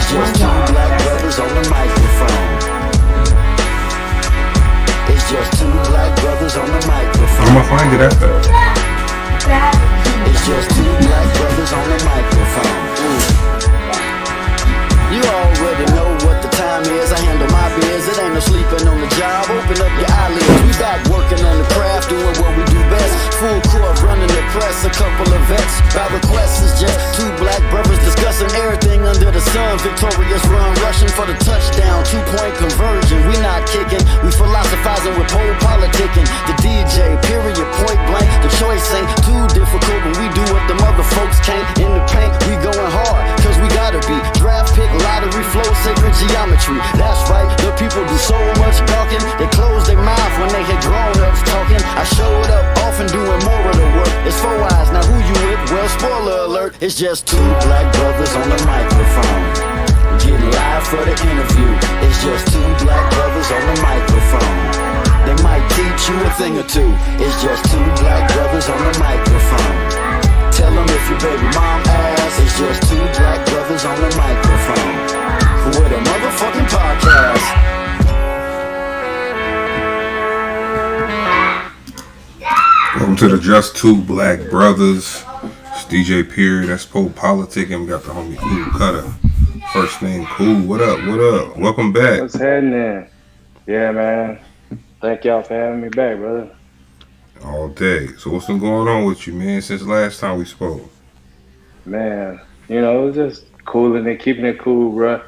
just two black brothers on the microphone. It's just two black brothers on the microphone. I'm gonna find it after. It's just two black brothers on the microphone. You already know what the time is. I handle my biz. It ain't no sleeping on the job. Open up your eyelids. We back working on the craft, doing what we do best. Full court running the press. A couple of vets. By request is just two black brothers discussing everything under the sun. Victorious run, rushing for the touchdown. 2-point conversion. We not kicking. We philosophizing with pole politicking. The DJ, period, point blank. The choice ain't too difficult when we do what the mother folks can't. In the paint, we going hard, cause we gotta be. Draft pick, lottery, flow, sacred geometry. That's right, the people do so much talking. They close their mouth when they hear grown-ups talking. I showed up often doing more of the work. It's 4 eyes, now who you with? Well, spoiler alert, it's just two black brothers on the microphone. Get live for the interview. It's just two black brothers on the microphone. They might teach you a thing or two. It's just two black brothers on the microphone. Tell them if your baby mom asks. It's just two black brothers on the microphone. With a motherfucking podcast. Welcome to the Just Two Black Brothers. It's DJ Period. That's Pole Politic, and we got the homie Cool Cutter. First name Cool. What up? What up? Welcome back. What's happening? Yeah, man. Thank y'all for having me back, brother. All day. So what's been going on with you, man, since last time we spoke? Man, you know, it was just cooling and keeping it cool, bro.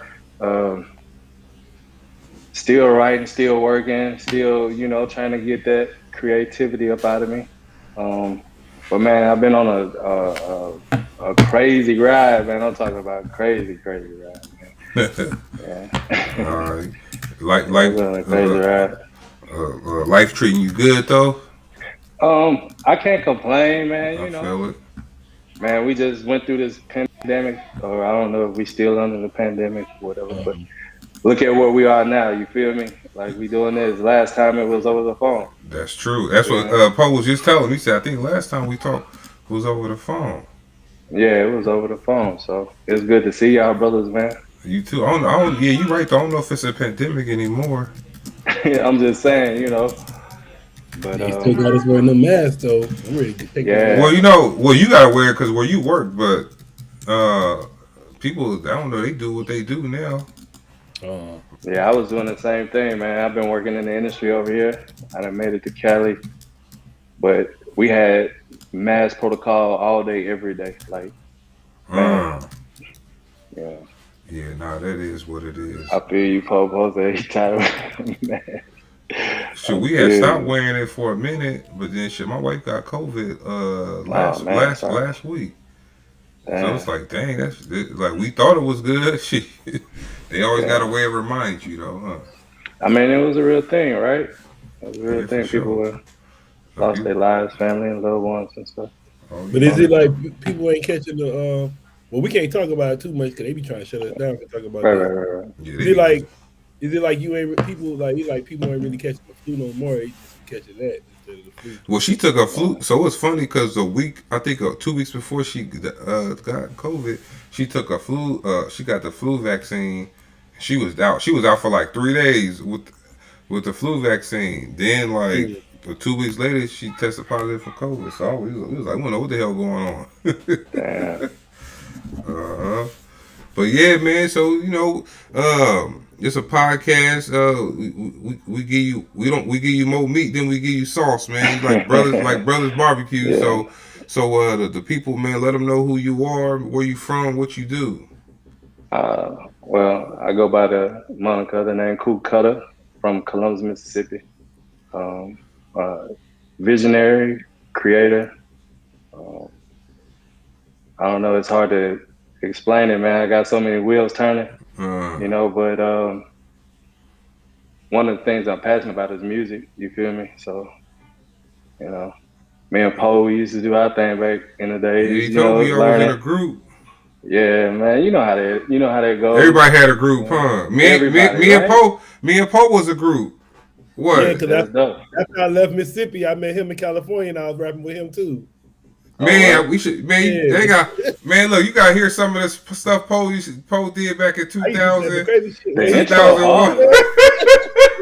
Still writing, still working, still, you know, trying to get that creativity up out of me. But man, I've been on a crazy ride, man. I'm talking about crazy ride, man. Yeah. All right. Like crazy ride. Life treating you good though? I can't complain, man. You know, feel it. Man, we just went through this pandemic, or I don't know if we still under the pandemic or whatever, but look at where we are now, you feel me? Like we doing this. Last time it was over the phone. That's true. That's what Poe was just telling me. He said, I think last time we talked was over the phone. Yeah, it was over the phone. So it's good to see y'all brothers, man. You too. I don't, yeah, you're right. I don't know if it's a pandemic anymore. I'm just saying, you know. But you still got us wearing the mask, though. I'm ready to take yeah. Well, you know, you got to wear it because where you work, but people, I don't know, they do what they do now. Yeah, I was doing the same thing, man. I've been working in the industry over here. I done made it to Cali, but we had mask protocol all day, every day. Like, man, yeah. Yeah, nah, that is what it is. I feel you, Pope. Every time, man. So we had stopped wearing it for a minute, but then my wife got COVID last week. Damn. So it's like, dang, that's like we thought it was good. They always got a way to remind you, though, huh? I mean, it was a real thing, right? It was a real thing. People lost their lives, family, and loved ones and stuff. But is it like people ain't catching the? Well, we can't talk about it too much because they be trying to shut us down to talk about right. Yeah, is it like you ain't people people ain't really catching the flu no more? They just catching that instead of the flu. Well, she took a flu, so it's funny because a week, I think 2 weeks before she got COVID, she took a flu. She got the flu vaccine. She was out. She was out for like 3 days with the flu vaccine. Then 2 weeks later, she tested positive for COVID. So we was like, we don't know what the hell going on. But yeah, man. So you know, it's a podcast. We give you more meat than we give you sauce, man. Like brothers barbecue. Yeah. So the people, man, let them know who you are, where you from, what you do. Well, I go by the moniker, the name Cool Cutter from Columbus, Mississippi. Visionary, creator. I don't know. It's hard to explain it, man. I got so many wheels turning, you know. But one of the things I'm passionate about is music. You feel me? So, you know, me and Poe, we used to do our thing back in the day. Yeah, you told me I was in a group. Yeah, man. You know how that goes. Everybody had a group, huh? Me and Poe was a group. What? Yeah, because after I left Mississippi, I met him in California, and I was rapping with him too. Man, what? we should. Man, Yeah. they got. Man, look, you gotta hear some of this stuff Poe did back in I used to say the 2000, crazy shit. The When he intro hard, 2001. bro.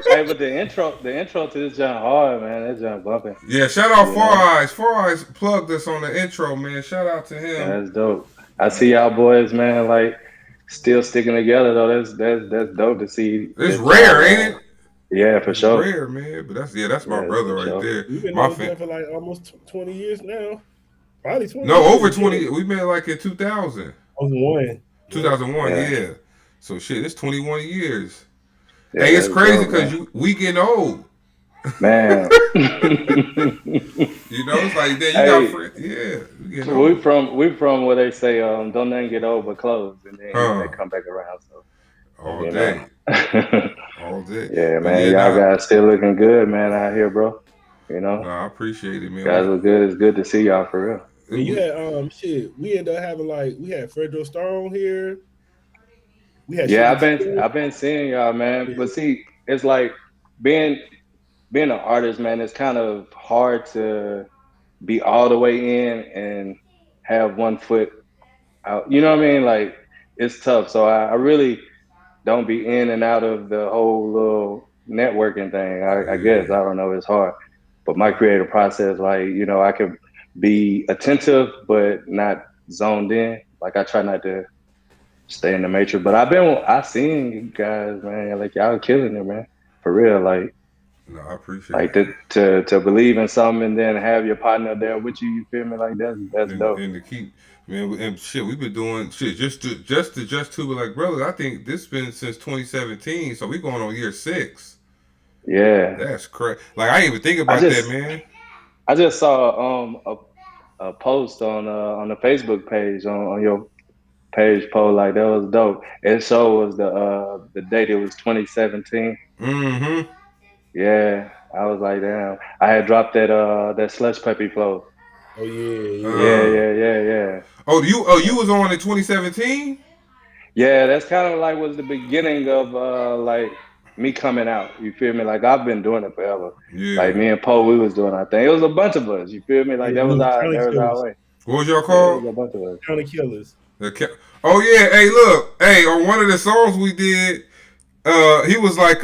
Hey, but the intro to this jump hard, man. That jump bumping. Yeah, shout out You Four know, Eyes. Four Eyes plugged us on the intro, man. Shout out to him. that's dope. I see y'all boys, man, like still sticking together though. That's dope to see It's that rare, y'all. ain't it? Yeah, for It's sure. rare, man. But that's my Yeah, brother for right sure. there. We've been My on fan. for like almost 20 years now. Probably 20 No, years. over Yeah. 20. We met like in 2000. I was one. 2001, Yeah, yeah. So shit, it's 21 years. yeah, Hey, it's that's crazy dope, because man. we getting old. Man. You know, it's like then you got Hey, friends. Yeah, we getting we old. from we from where they say don't nothing get old but clothes, and then they Huh? come back around. So All you know, day, all day. yeah, But man, yeah, y'all nah, guys still looking good, man, out here, bro. You know, nah, I appreciate it, man. guys look good. It's good to see y'all for real. And you had shit. We ended up having like we had Fredro Star on here. We had Yeah, Sugar T. I've been seeing y'all, man. But see, it's like being being an artist, man. It's kind of hard to be all the way in and have one foot out. You know what I mean? Like it's tough. So I really don't be in and out of the whole little networking thing. I guess Yeah, I don't know. It's hard, but my creative process, like I could be attentive but not zoned in. Like I try not to stay in the matrix. But I seen you guys, man. Like y'all killing it, man. For real, no, I appreciate like it. to believe in something and then have your partner there with you. You feel me? Like that's dope. And to keep, man, and shit, we've been doing shit just to be like, brother. I think this been since 2017, so we going on year 6. Yeah. That's crazy. Like I didn't even think I about that, just man. I just saw a post on the Facebook page on your page post like that was dope. It show was the date. It was 2017. Mm-hmm. Yeah, I was like, damn. I had dropped that slush puppy flow. Oh yeah. Yeah, Uh. yeah. You was on in 2017. Yeah, that's kind of like was the beginning of like me coming out. You feel me? Like I've been doing it forever. Like Yeah. me and Poe, we was doing our thing. It was a bunch of us. You feel me? Like Yeah, it was that County was our Killers. way. What was y'all Yeah, it was called? a bunch of us. County Killers. Oh yeah. Hey, look. Hey, on one of the songs we did, he was like,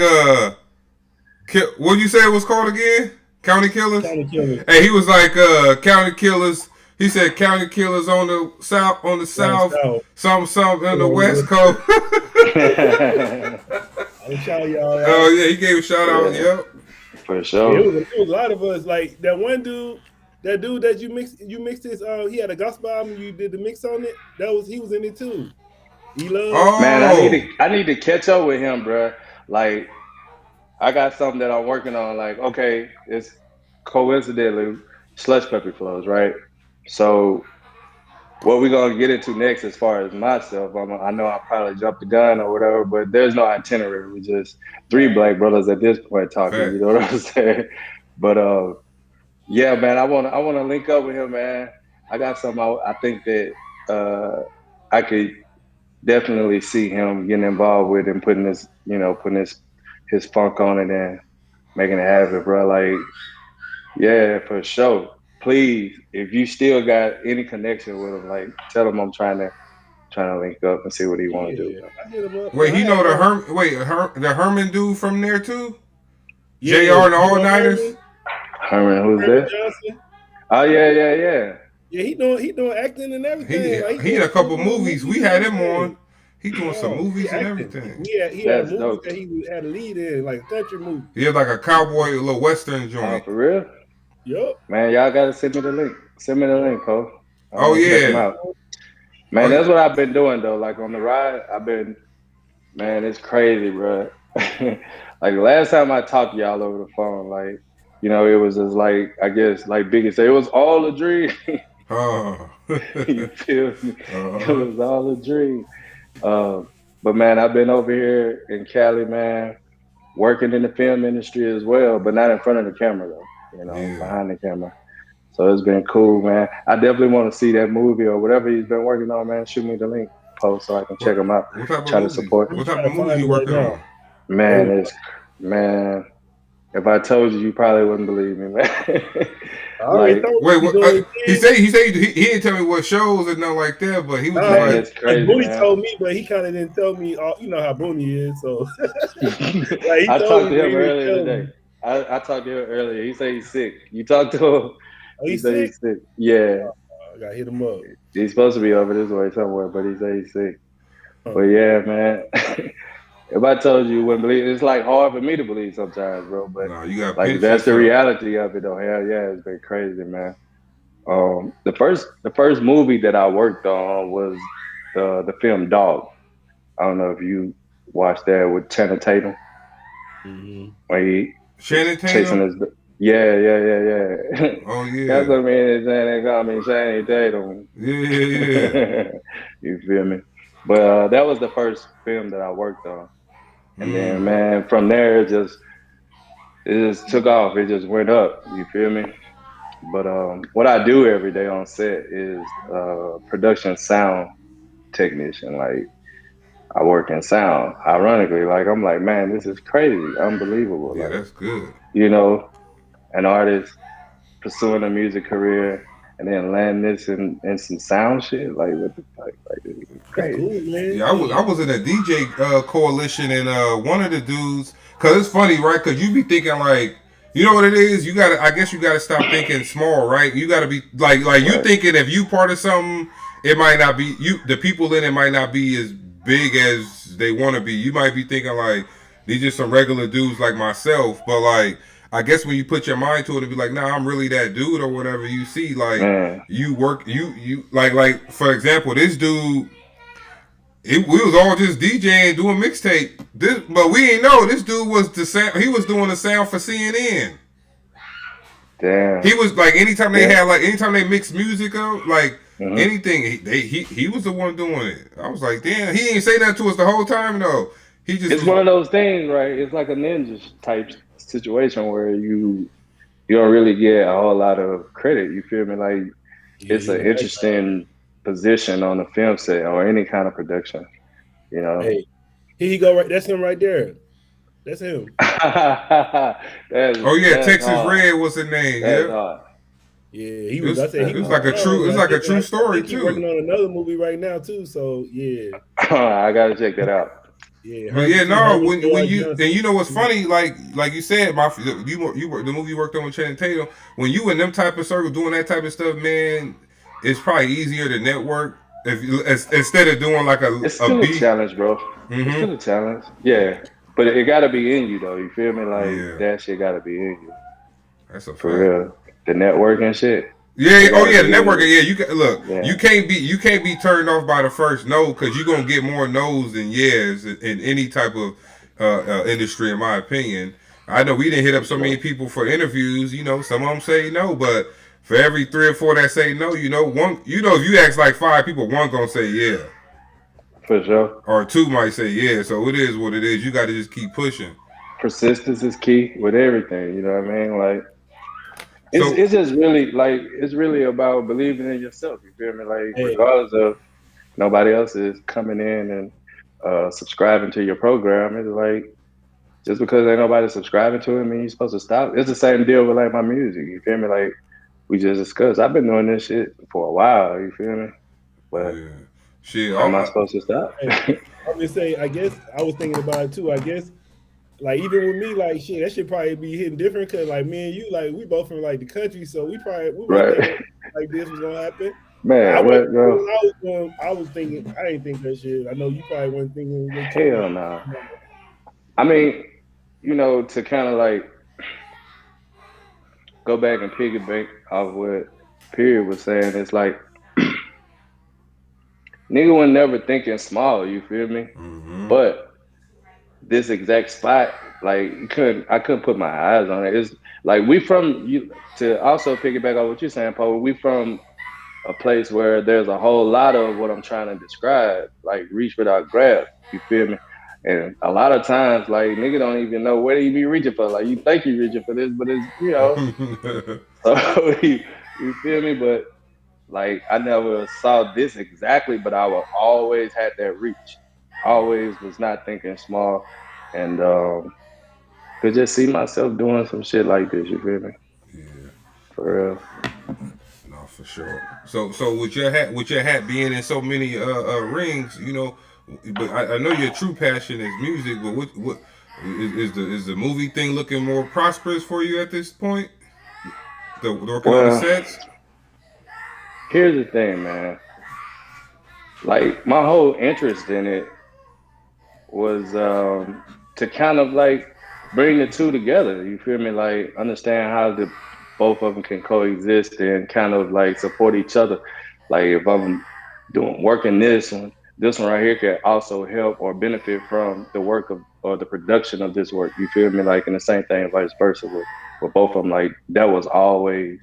what you say it was called again? County Killers. County Killers. Hey, he was like, County Killers. He said County Killers on the south, Down south, south. some on the On the west West coast. I'm shout y'all Oh out. yeah, he gave a shout out. Yeah, Yep. for Yeah, sure. it was a lot of us. Like that one dude, that you mixed his he had a gospel album, you did the mix on it. He was in it too. He love. Man, Oh. I need to catch up with him, bro. Like I got something that I'm working on. Like okay, it's coincidentally slush puppy flows, right? So what we're gonna get into next, as far as myself, I know I probably jumped the gun or whatever, but there's no itinerary. We just three Right. black brothers at this point talking. You know Facts. what I'm saying? But yeah, man, I wanna link up with him, man. I got something I think that I could definitely see him getting involved with and putting putting his funk on it and making it happen, bro. Like, yeah, for sure. Please, if you still got any connection with him, like tell him I'm trying to link up and see what he want to do, Yeah, bro. I hit him up. Wait, I he had know the Herman dude from there too? JR yeah, and the you All know Nighters? Herman, who's Herman that? Johnson. Oh yeah. Yeah, he doing acting and everything. Like He in a couple movies. We and had him everything. on. He doing some Oh, he movies and acting. everything. He had a That's movie dope. that had a lead in, like a country movie. He had like a cowboy, a little western Oh, joint. for real? Yup. Man, y'all gotta send me the link. Send me the Yup. link, Poe. I Oh want to check him yeah. out. Oh Man, yeah. that's what I've been doing though. Like on the ride, man, it's crazy, bro. Like last time I talked to y'all over the phone, like, it was just like, I guess, like Biggie said, it was all a dream. Oh. You feel me? It Uh-huh. was all a dream. Um, but man, I've been over here in Cali, man, working in the film industry as well, but not in front of the camera though, Yeah. behind the camera. So it's been cool, man. I definitely want to see that movie or whatever he's been working on, man. Shoot me the link post so I can check What him out. what type of Try to movies? support. I'm What type trying of to movies find you it right working now. on? Man, Oh, man, If I told you, you probably wouldn't believe me, man. I already Like, told you Wait, he what? doing it He again. said he didn't tell me what shows and nothing like that, but he was just Nah, man, like, it's like crazy, Booney man. told me, but he kind of didn't tell me. All, you know how Booney is, so like he I told talked me, to but he him didn't earlier tell today. me. I talked to him earlier. He said he's sick. You talked to him? Oh, He he's said sick. he's sick. Yeah, I gotta hit him up. he's supposed to be over this way somewhere, but he said he's sick. But Huh. yeah, man. If I told you, you wouldn't believe it. It's like hard for me to believe sometimes, bro. But "Nah, you gotta like pinch that's the yourself." reality of it, though. Hell yeah, it's been crazy, man. The first movie that I worked on was the film Dog. I don't know if you watched that with Channing Tatum Mm-hmm. when he is Shannon chasing Tatum. his. Yeah, yeah, yeah, yeah. Oh That's yeah, what I mean. Is saying they call me Channing Tatum. yeah, yeah, yeah. You feel me? But that was the first film that I worked on, and then Mm. man, from there it just took off. It just went up. You feel me? But what I do every day on set is production sound technician. Like I work in sound. Ironically, like I'm like, man, this is crazy, unbelievable. Yeah, Like that's good. you know, an artist pursuing a music career and then land this in some sound shit. Like what the fuck? Like this is That's crazy. cool, man. Yeah, I Shit. was in a DJ coalition, and one of the dudes, cause it's funny, right? Cause you be thinking like, you know what it is. You gotta, I guess you gotta stop thinking small, right? You gotta be like you Right. thinking if you part of something, it might not be you. The people in it might not be as big as they want to be. You might be thinking like these just some regular dudes like myself, but like. I guess when you put your mind to it and be like, nah, I'm really that dude or whatever you see, like Man. you work you like for example, this dude we was all just DJing doing mixtape. This, but we didn't know this dude was the sound. He was doing the sound for CNN. He Damn. was like anytime they Yeah. had like anytime they mixed music up, like hmm anything, he was the one doing it. I was like, damn, he ain't say that to us the whole time though. He just It's was. one of those things, right? It's like a ninja type situation where you don't really get a whole lot of credit. You feel me? Like Yeah, it's he an in the background. interesting position on the film set or any kind of production. You know. Hey, here you go. Right, that's him right there. That's him. that's Oh yeah, that's Texas hard. Red was the name. That's Yep, hard. Yeah, he it was. I was said he That's it was was like a hard. true strong. it was like a true I story think he working too. on another movie right now too. So yeah, I gotta check that out. yeah. But yeah, Herman no. Herman When Boyd you and Johnson. you know what's funny, like you said, the movie you worked on with Channing Tatum. When you in them type of circles doing that type of stuff, man, it's probably easier to network if instead of doing like It's a still a beat. challenge, bro. It's Mm-hmm. still a challenge. Yeah, but it gotta be in you though. You feel me? Like Yeah, that shit gotta be in you that's a for fact. real. The networking shit, Yeah. it Oh gotta yeah, the be in networking. you. Yeah, you can look. Yeah, You can't be turned off by the first no because you're gonna get more no's than yes in any type of industry, in my opinion. I know we didn't hit up for so many sure. people for interviews. You know, some of them say no, but for every three or four that say no, you know, one, you know, if you ask like five people, one gonna say yeah, For sure. or two might say yeah. So it is what it is. You got to just keep pushing. Persistence is key with everything. You know what I mean? Like So it's just really like it's really about believing in yourself. You feel me? Like Hey, regardless of nobody else is coming in and subscribing to your program, it's like just because ain't nobody subscribing to it, mean you're supposed to stop. It's the same deal with like my music. You feel me? Like we just discussed. I've been doing this shit for a while. You feel me? But yeah, shit. am I supposed to stop? hey, I'm just saying. I guess I was thinking about it too. I guess like even with me, like shit, that should probably be hitting different because like me and you, like we both from like the country, so we weren't Right, thinking like this was gonna happen. I man. was What, bro? when I was going, I was thinking I didn't think that shit. I know you probably weren't thinking what you Hell no. I mean, to kind of like go back and piggyback off what Period was saying, it's like nigga was never thinking small. You feel me? Mm-hmm. But this exact spot, like I couldn't put my eyes on it. It's like we from you to also piggyback on what you're saying, Paul. We from a place where there's a whole lot of what I'm trying to describe, like reach without grab. You feel me? And a lot of times, like nigga don't even know where you be reaching for. Like you think you reaching for this, but it's so you feel me? But like I never saw this exactly, but I will always had that reach. Always was not thinking small, and could just see myself doing some shit like this. You feel me? Yeah. For real. No, for sure. So with your hat being in so many rings, you know, but I know your true passion is music. But what is the movie thing looking more prosperous for you at this point? The working on the Well, sets. here's the thing, man. Like my whole interest in it was to kind of like bring the two together. You feel me? Like understand how the both of them can coexist and kind of like support each other. Like if I'm doing working this one right here can also help or benefit from the work of or the production of this work. You feel me? Like and the same thing vice versa with both of them. Like that was always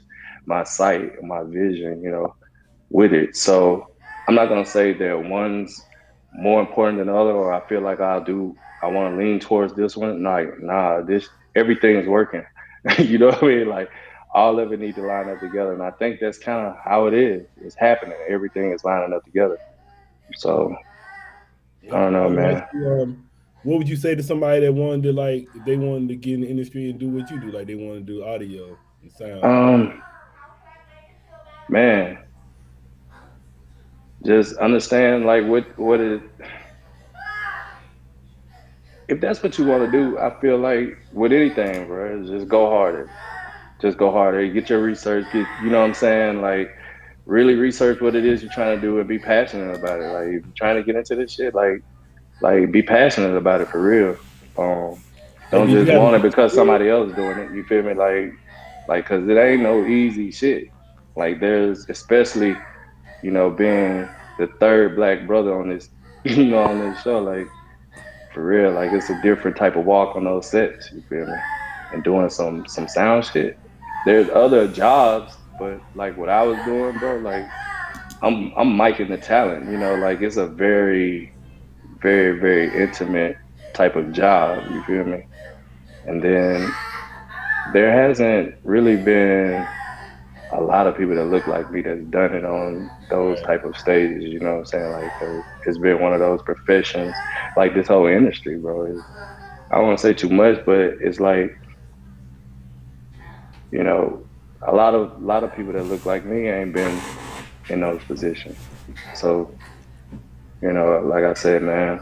my sight and my vision. You know with it. So I'm not gonna say that one's more important than the other, or I feel like I want to lean towards this one. Like, nah, this everything is working. You know what I mean? Like all of it need to line up together, and I think that's kind of how it is. It's happening. Everything is lining up together. So I don't I know, was gonna ask man. you, what would you say to somebody that wanted to like if they wanted to get in the industry and do what you do, like they want to do audio and sound? Um, man, just understand like what it. If that's what you want to do, I feel like with anything, bro, just go harder. Just go harder. Get your research. Get you know what I'm saying. Like really research what it is you're trying to do and be passionate about it. Like if you're trying to get into this shit, like be passionate about it for real. Like, Don't did you just have a want it because mentor? somebody else doing it. You feel me? Like because it ain't no easy shit. Like there's especially being the third black brother on this on this show. Like for real, like it's a different type of walk on those sets. You feel me? And doing some sound shit. There's other jobs, but like what I was doing, bro, like I'm miking the talent. Like it's a very, very, very intimate type of job. You feel me? And then there hasn't really been a lot of people that look like me that's done it on those Right. type of stages. You know what I'm saying? Like it's been one of those professions. Like this whole industry, bro. I don't want to say too much, but it's like you know a lot of people that look like me ain't been in those positions. So like I said, man,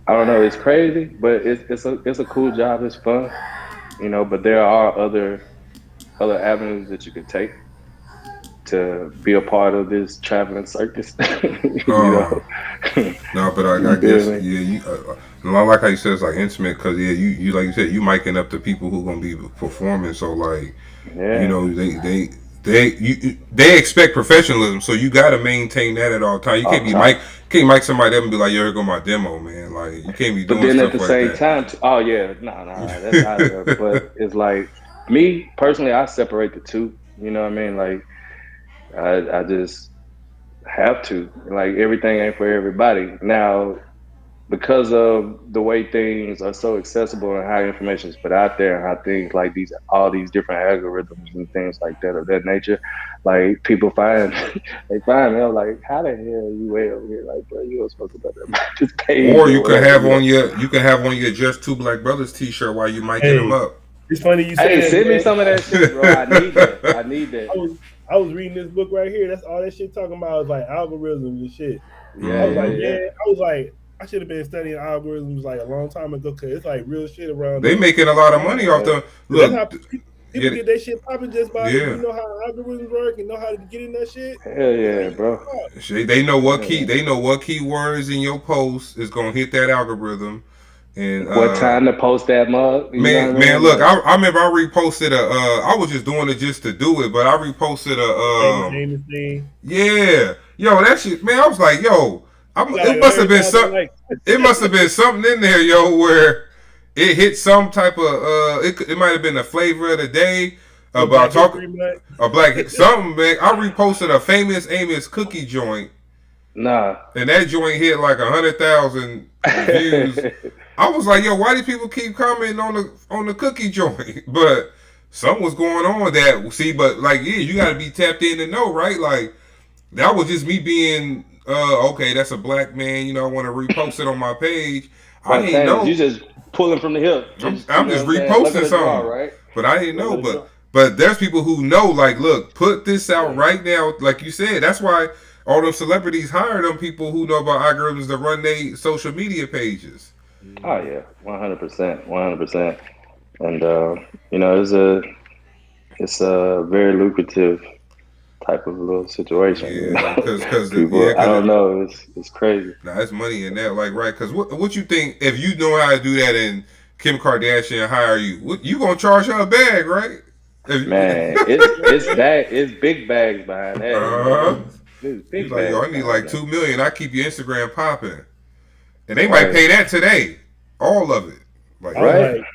I don't know. It's crazy, but it's a cool job. It's fun, But there are other avenues that you could take to be a part of this traveling circus. you Uh, know, no, but I you feel guess me? yeah, I like how you said it's like intimate because yeah, you like you said you miking up the people who gonna be performing. So like you Yeah. know they expect professionalism, so you got to maintain that at all times. You can't Off be Mike, top. can't mic somebody up and be like, "Yo, here go my demo, man." Like you can't be But doing then at stuff the like same that. time, oh yeah, no, that's out of there. But it's like me personally, I separate the two. You know what I mean? Like I just have to. Like everything ain't for everybody. Now, because of the way things are so accessible and how information is put out there and how things like all these different algorithms and things like that of that nature, like people find they find me. I'm like, how the hell are you way over here? Like, bro, you were supposed to put this page Or or whatever. you can have on your Just Two Black Brothers T-shirt while you miking them Hey, up. it's funny you say Hey, that, send me some of man. that shit, bro. I need that. I need that. I was reading this book right here. That's all that shit talking about is like algorithms and shit. I Yeah, was yeah, like, hmm yeah. yeah. I was like, I should have been studying algorithms like a long time ago because it's like real shit around They this. making a lot of money off Yeah. the That's how look. people Yeah, get their shit popping just by yeah. know how algorithms work and know how to get in that shit. Hell It's yeah, like, bro. They know what Hell yeah. keywords in your post is gonna hit that algorithm. And What time to post that mug? You know what I man, mean? look, Like, I remember I reposted I was just doing it just to do it, but I reposted Raymond James thing. yeah, yo, that shit, man. I was like, yo, You got like it must have been 100,000 some, likes. it must have been something in there, yo, where it hit some type of it might have been the flavor of the day With about Black talking History Month. a black something, man. I reposted a famous Amos cookie joint, nah. and that joint hit like 100,000 views. I was like, yo, why do people keep commenting on the cookie joint? But something was going on with that. See, but like, yeah, you got to be tapped in to know, right? Like that was just me being okay, that's a black man. You know, I want to repost it on my page. I didn't Spontaneous. You know. just pulling from the hip. Just you I'm know just what I'm saying? Look at reposting the draw, something, right? but I didn't Look know. at the draw. But there's people who know. Like, look, put this out Yeah. right now. Like you said, that's why all those celebrities hire them people who know about algorithms to run their social media pages. Oh Mhm. yeah, 100%, 100%. And you know, it's a very lucrative type of little situation. You Yeah, know, yeah, people, I cause don't know, it's crazy. nah, it's money in that. Like, right? Cause what you think if you know how to do that and Kim Kardashian hire you, what you gonna charge her a bag, right? Man, it's big bags behind that. You uh, know, there's you big like, yo, bags I need behind like that. 2 million. I keep your Instagram popping, and they might Right, pay that today, all of it. Like, I was right. like,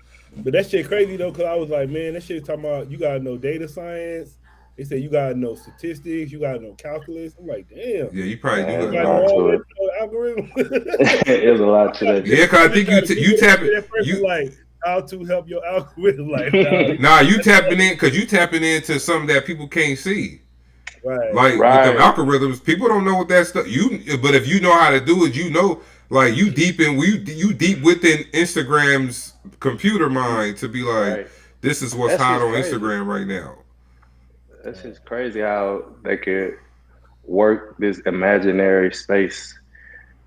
but that shit crazy though, cause I was like, man, that shit talking about you gotta know data science. They said you gotta know statistics, you gotta know calculus. I'm like, damn, yeah, you probably Man, do you there's gotta a gotta know know. lot all to that it. algorithm. There's a lot to that. Yeah, cause I I be think trying to you Google that tap shit it. at first. I'm You like, how to help your algorithm? Like, nah, nah, you tapping in because you tapping into something that people can't see. right. Like with them Right. algorithms, people don't know what that stuff. But if you know how to do it, you know, like you deep within Instagram's computer mind to be like, Right. this is what's That's hot just on crazy. Instagram right now. That's just crazy how they could work this imaginary space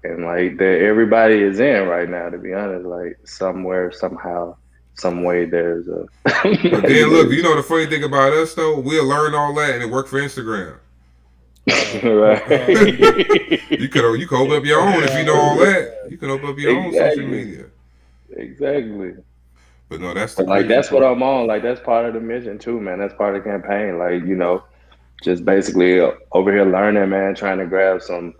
and like that everybody is in right now. To be honest, like somewhere, somehow, some way, there's a But like then look, you there's know the funny thing about us though, we'll learn all that and it work for Instagram. right. You could open up your own if you know all that. You can open up your own social Exactly. media. Exactly. But no, that's the But like crazy that's what part. I'm on. Like that's part of the mission too, man. That's part of the campaign. Like, you know, just basically over here learning, man, trying to grab some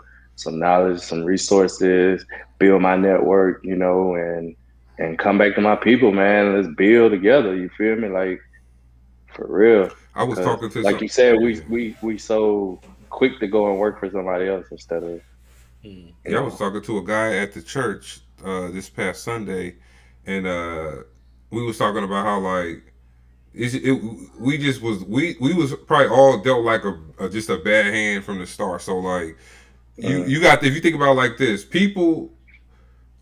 knowledge, some resources, build my network, you know, and come back to my people, man. Let's build together. You feel me? Like for real. I was Because talking to like some. you said, Yeah. we so quick to go and work for somebody else instead of, Hmm. you Yeah, I was know. talking to a guy at the church this past Sunday, and we was talking about how like we just we was probably all dealt like a just a bad hand from the start. So like you Mm, got if you think about it like this, people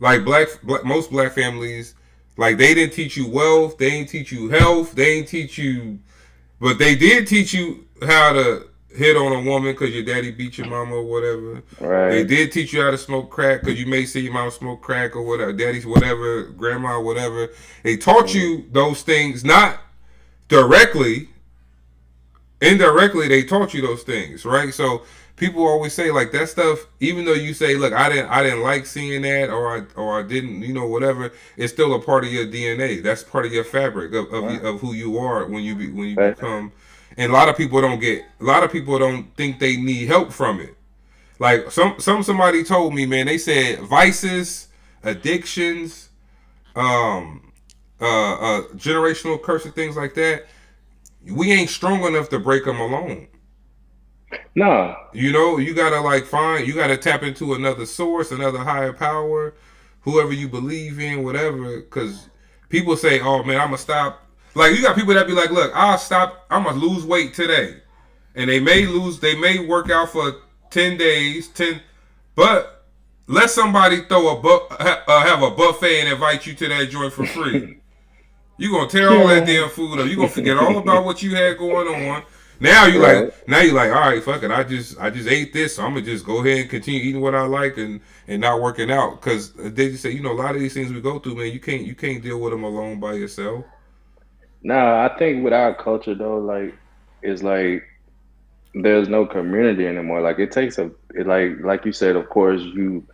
like black most black families like they didn't teach you wealth, they didn't teach you health, they didn't teach you, but they did teach you how to hit on a woman because your daddy beat your mama or whatever. They right. did teach you how to smoke crack because you may see your mom smoke crack or whatever, daddy's whatever, grandma whatever. They taught Mm, you those things, not directly, indirectly. They taught you those things, right? So people always say like that stuff. Even though you say, look, I didn't like seeing that, or I didn't, you know, whatever. It's still a part of your DNA. That's part of your fabric right. of who you are when you Right. become. And a lot of people don't think they need help from it. Like somebody told me, man, they said vices, addictions, um, generational curses, things like that. We ain't strong enough to break them alone. No. You know, you gotta like you gotta tap into another source, another higher power, whoever you believe in, whatever. Because people say, "Oh man, I'm gonna stop." Like you got people that be like, "Look, I'll stop. I'm gonna lose weight today," and they may work out for 10 days, but let somebody have a buffet and invite you to that joint for free. You gonna tear all that damn food up. You gonna forget all about what you had going on. Right. Now you like, all right, fuck it. I just ate this, so I'm gonna just go ahead and continue eating what I like and not working out because they just say, you know, a lot of these things we go through, man, you can't deal with them alone by yourself. No, I think with our culture though, like it's like there's no community anymore. Like it takes like you said, of course, you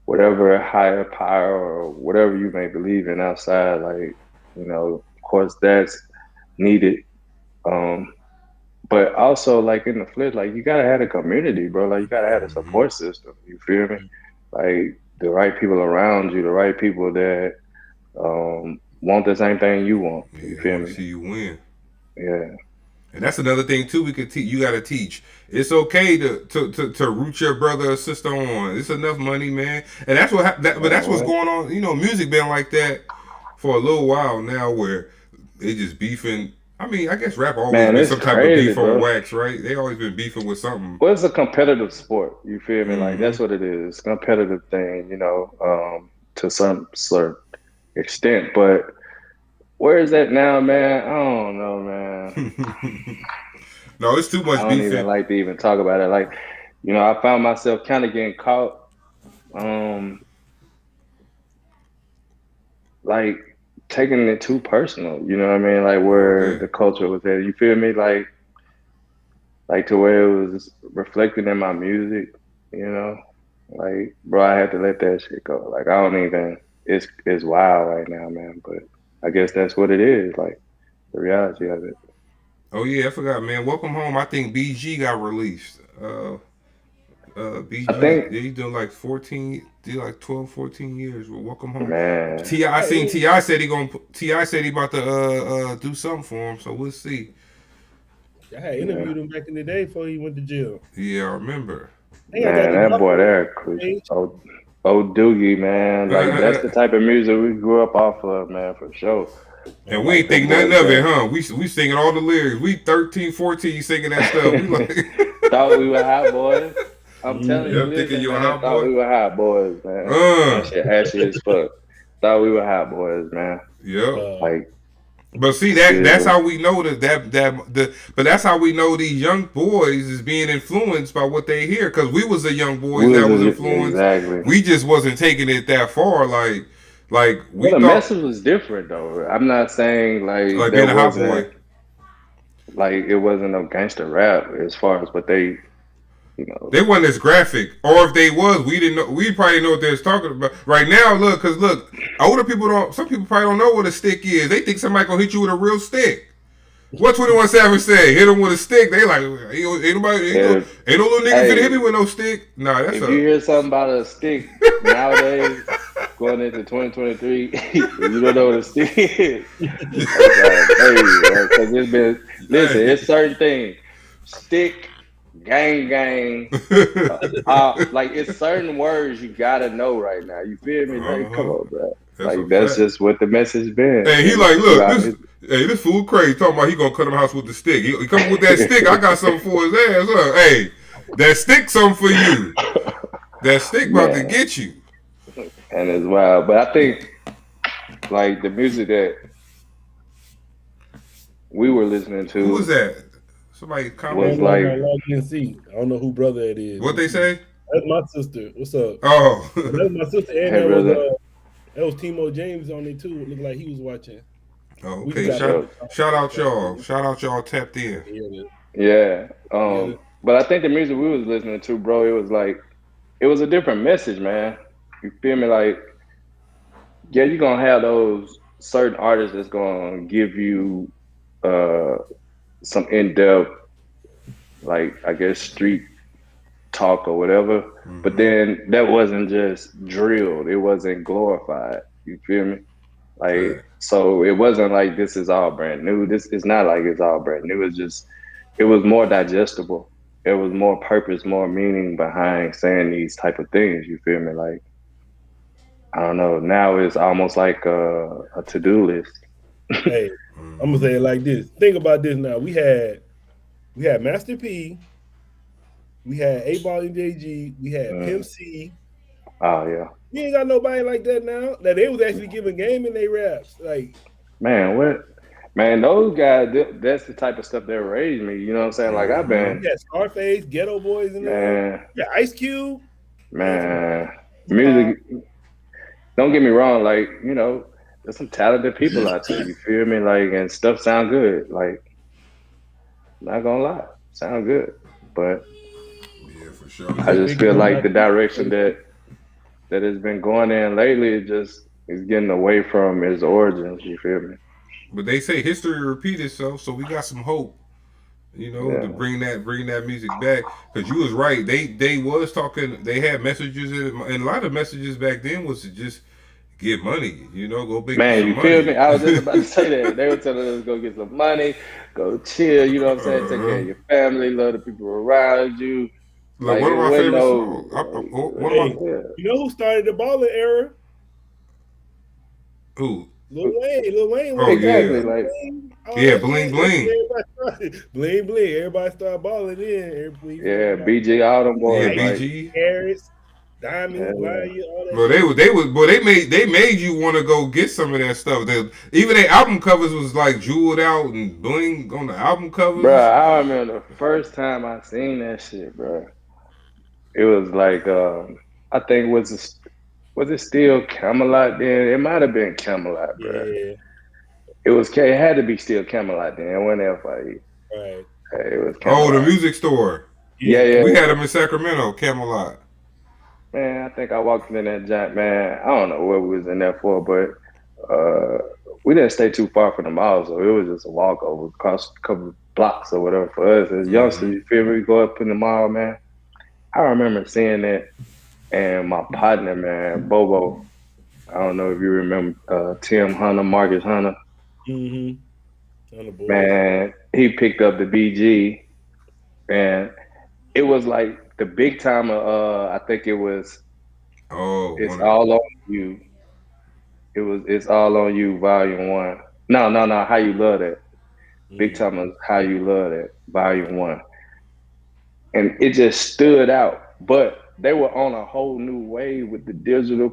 whatever higher power or whatever you may believe in outside, like, you know, of course that's needed. Um, but also like in the flip, like you gotta have a community, bro. Like you gotta have a Hmm. support system. You feel me? Like the right people around you, the right people that want the same thing you want. You Yeah, they feel want to me? see you win. Yeah. And that's another thing too. We could teach. You got to teach. It's okay to root your brother or sister on. It's enough money, man. And that's but Man, that's what's what? going on. You know, music been like that for a little while now, where they just beefing. I mean, I guess rap always Man, been it's some type of crazy, beef on bro. wax, right? They always been beefing with something. Well, it's a competitive sport. You feel me? Like Mm-hmm. that's what it is. It's a competitive thing, to some sort extent. But where is that now, man? I don't know, man. No, it's too I much don't even beefing. like to even talk about it. Like, I found myself kind of getting caught, um, like taking it too personal. You know what I mean? Like where Okay. the culture was at. You feel me? Like to where it was reflected in my music. You know, like bro, I had to let that shit go. Like I don't even. It's wild right now, man. But I guess that's what it is. Like the reality of it. Oh yeah, I forgot, man. Welcome home. I think BG got released. I BG, think, he's doing like 14, did like 12, 14 years. Well, welcome home. man. Ti, I seen Hey, Ti said he gonna. Ti said he about to do something for him. So we'll see. I had Yeah. interviewed him back in the day before he went to jail. Yeah, I remember. I think I got Man, the that boy documentary there, Chris. page. Old Doogie, man. Like that's the type of music we grew up off of, man, for sure. And we Like ain't them think nothing boys of it, that, huh? We singing all the lyrics. We 13, 14 singing that stuff. We like, thought we were hot boys. I'm telling you, yep, thinking listen, you a man. hot Thought boy. we were hot boys, man. That Uh, shit ashy as fuck. Thought we were hot boys, man. yep. Uh, Like But see that's still, how we know but that's how we know these young boys is being influenced by what they hear because we was the young boys we that was was influenced. exactly. We just wasn't taking it that far. Like we Well, the thought message was different though. I'm not saying like like there being a hot wasn't boy. like it wasn't no gangster rap as far as what they, you know. They wasn't as graphic, or if they was, we didn't know. We probably didn't know what they was talking about. Right now, look, older people don't. Some people probably don't know what a stick is. They think somebody gonna hit you with a real stick. What 21 Savage say? Hit him with a stick. They like ain't nobody If ain't no little nigga finna hit me hey, with no stick. Nah, that's if you a hear something about a stick nowadays, going into 2023, if you don't know what a stick is, that's crazy, bro. Because it's been, listen, hey. it's certain things. Stick, gang, like it's certain words you gotta know right now. You feel me? Like, come Uh-huh. on, bro. That's a Like that's fact. just what the message been, Hey, he like, look, throughout this his. hey, this fool crazy talking about he gonna cut him house with the stick. He come with that stick, I got something for his ass. Huh? Hey, that stick something for you. That stick about to Man, get you. and it's wild. But I think like the music that we were listening Who was to that? Somebody I was don't commented. know. I'm like, not logged in. See, I don't know who brother it is. Let What me they see. say? That's my sister. What's up? Oh. And that's my sister, and hey brother, that was Timo James on it too. It looked like he was watching. Oh, We just okay. for got back. sure. Shout out y'all. Shout out y'all tapped in. Yeah, Yeah. yeah. But I think the music we was listening to, bro, it was like it was a different message, man. You feel me? Like, yeah, you're gonna have those certain artists that's gonna give you uh some in-depth, like I guess street talk or whatever. But Mm-hmm. then that wasn't just drilled. It wasn't glorified. You feel me? Like Right. so it wasn't like this is all brand new. This is not like it's all brand new. It's just it was more digestible. It was more purpose, more meaning behind saying these type of things. You feel me? Like I don't know. Now it's almost like a to-do list. Hey, I'm gonna Mm-hmm. say it like this. Think about this now. We had Master P, we had 8 Ball MJG, we had Pimp Mm. C. Oh yeah, We ain't got nobody like that now. That they was actually giving game in their raps. Like man. What? Man, those guys. That's the type of stuff that raised me. You know what I'm saying? Like I've Mm-hmm. been, we had Scarface, Ghetto Boys in there. man, Yeah, Ice Cube. Man, come on. man. Tupac. Music. Don't get me wrong. Like there's some talented people out there. You feel me? Like and stuff sound good. Like not gonna lie, sound good. But Yeah, for sure. I Say just Big feel Pun like about the direction that has been going in lately is getting away from its origins. You feel me? But they say history repeat itself, so we got some hope. To Yeah, bring that music back. Because you was right. They was talking. They had messages, and a lot of messages back then was to just get money. Go make you man. some You feel me? money. I was just about to say that. They were telling us go get some money, go chill. You know what I'm saying? Take care uh, of your family, love the people around you. like Like one of it my wasn't favorite no songs. like, One of my Hey, yeah. you know who started the baller era? who Lil Wayne Oh was exactly. yeah, Like, all yeah, that bling shit. That's when bling. everybody started bling bling. Everybody started balling in. Everybody feel yeah, me? Like BG, all them Yeah, boys. Like, BG. carrots, diamonds, yeah, blind you, all that Well, shit. they made you want to go get some of that stuff. Even their album covers was like jeweled out and bling on the album bro. covers. I remember the first time I seen that shit, bro. It was like, I think was it still Camelot then? It might have been Camelot, bro. Yeah, It had to be still Camelot then. It wasn't FIE. right. It was Oh, the Camelot. music store. Yeah, Yeah, yeah, We had yeah. them in Sacramento, Camelot. Man, I think I walked in that giant, man. I don't know what we was in there for, but uh, we didn't stay too far from the mall, so it was just a walk over across a couple of blocks or whatever for us as Hmm. youngsters. You feel me? We go up in the mall, man. I remember seeing that, and my partner, man, Bobo. I don't know if you remember Tim Hunter, Marcus Hunter. mm-hmm. On the boys. Man, he picked up the BG, and it was like the big time of I think it was Oh, It's one of All on You. It's All on You, Volume One. No, no, no, How You Love That. Big Mm-hmm. time of How You Love That, Volume One. And it just stood out. But they were on a whole new wave with the digital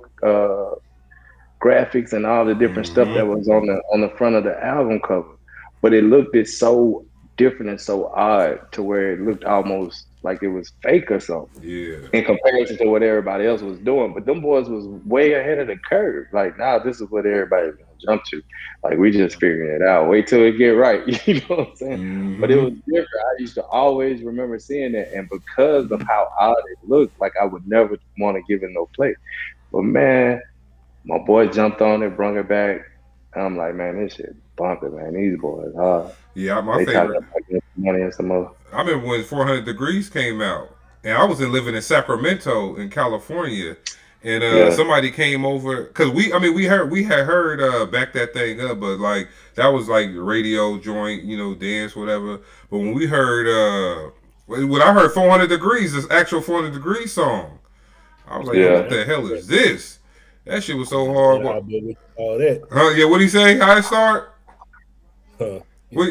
graphics and all the different stuff hmm that was on the front of the album cover. But it looked it so different and so odd to where it looked almost like it was fake or something yeah. in comparison to what everybody else was doing. But them boys was way ahead of the curve. Like, nah, this is what everybody's gonna jump to. Like, we just figuring it out. Wait till it get right. You know what I'm saying? But it Hmm was different. I used to always remember seeing that, and because of how odd it looked, like I would never want to give it no play. But man, my boy jumped on it, brung it back. I'm like, man, this shit bumping, man. These boys hard. Yeah, my They talking favorite. about getting money and some more. I remember when 400 Degrees came out, and I was living in Sacramento in California, and Yeah, somebody came over because we had heard back that thing up, but like that was like radio joint, dance whatever. But when we heard when I heard 400 Degrees, this actual 400 Degrees song, I was like, yo, yeah. what the hell is this? That shit was so Yeah, hard. I believe all that. Yeah, what would he say? How it start? Huh. What?